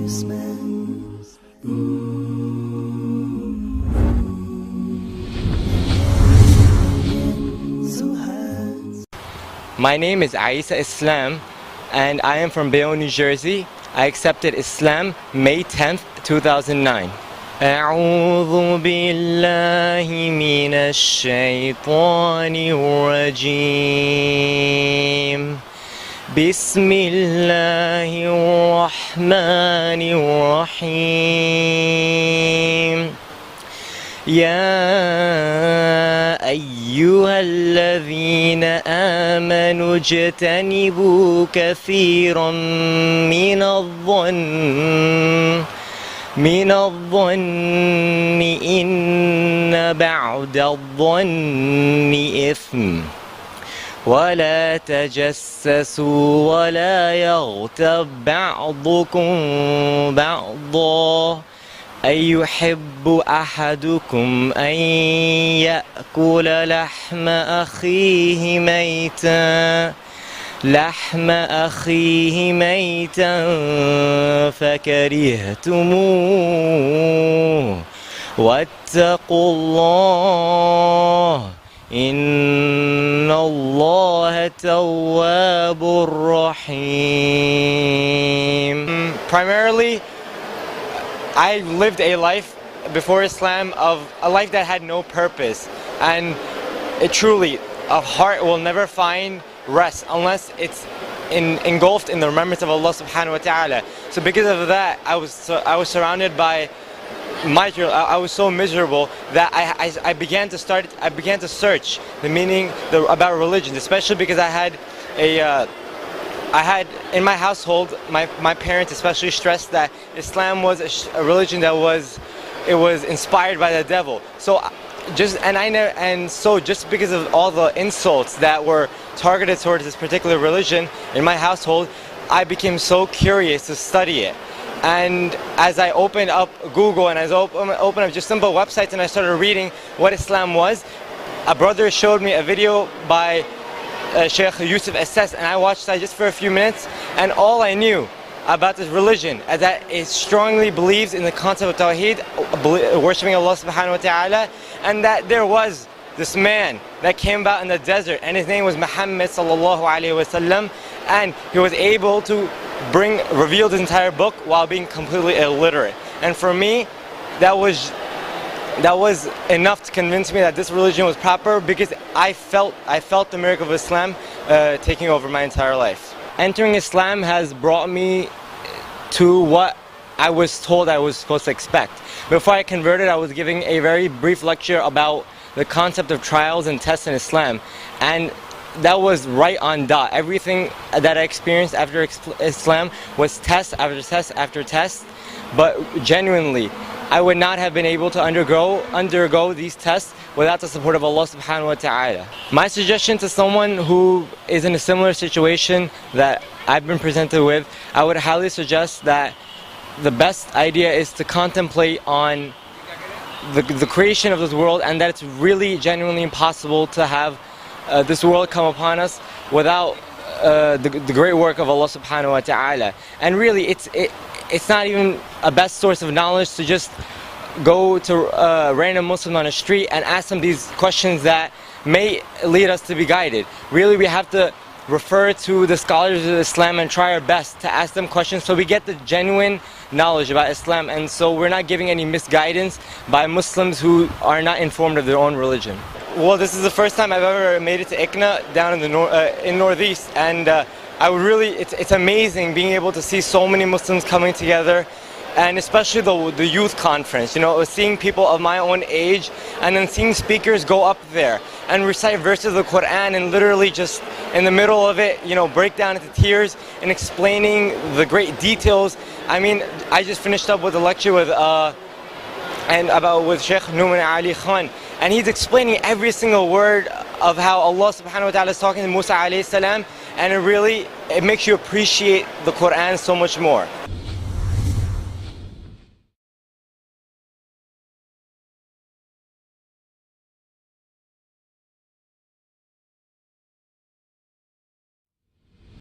My name is Isa Islam and I am from Bayonne, New Jersey. I accepted Islam May 10th, 2009. أعوذ بالله من الشيطان الرجيم بسم الله الرحمن الرحيم يا أيها الذين آمنوا اجتنبوا كثيرا من الظن إن بعد الظن إثم ولا تجسسوا ولا يغتب بعضكم بعضا أيحب أحدكم أن يأكل لحم أخيه ميتا فكرهتموه واتقوا الله إن الله تواب رحيم. Primarily, I lived a life before Islam of a life that had no purpose, and a heart will never find rest unless it's engulfed in the remembrance of Allah subhanahu wa ta'ala. So because of that, I was surrounded by I was so miserable that I began to search the meaning about religion, especially because I had in my household, my parents especially stressed that Islam was a religion that was inspired by the devil. So just because of all the insults that were targeted towards this particular religion in my household, I became so curious to study it. And as I opened up Google and as I opened up just simple websites and I started reading what Islam was, a brother showed me a video by Sheikh Yusuf Assess, and I watched that just for a few minutes, and all I knew about this religion is that it strongly believes in the concept of Tawheed, worshipping Allah subhanahu wa ta'ala, and that there was this man that came about in the desert, and his name was Muhammad sallallahu alayhi wa sallam, and he was able to reveal this entire book while being completely illiterate. And for me, that was enough to convince me that this religion was proper, because I felt the miracle of Islam taking over my entire life. Entering Islam has brought me to what I was told I was supposed to expect. Before I converted, I was giving a very brief lecture about the concept of trials and tests in Islam, and that was right on dot. Everything that I experienced after Islam was test after test after test, but genuinely, I would not have been able to undergo these tests without the support of Allah subhanahu wa ta'ala. My suggestion to someone who is in a similar situation that I've been presented with, I would highly suggest that the best idea is to contemplate on the creation of this world, and that it's really genuinely impossible to have this world come upon us without the great work of Allah subhanahu wa ta'ala. And really, it's not even a best source of knowledge to just go to a random Muslim on the street and ask them these questions that may lead us to be guided. Really, we have to refer to the scholars of Islam and try our best to ask them questions so we get the genuine knowledge about Islam, and so we're not giving any misguidance by Muslims who are not informed of their own religion. Well, this is the first time I've ever made it to ICNA down in the Northeast, and it's amazing being able to see so many Muslims coming together, and especially the youth conference. You know, seeing people of my own age, and then seeing speakers go up there and recite verses of the Quran, and literally just in the middle of it, you know, break down into tears and explaining the great details. I mean, I just finished up with a lecture with Sheikh Numan Ali Khan, and he's explaining every single word of how Allah subhanahu wa ta'ala is talking to Musa alayhi salam, and it makes you appreciate the Quran so much more.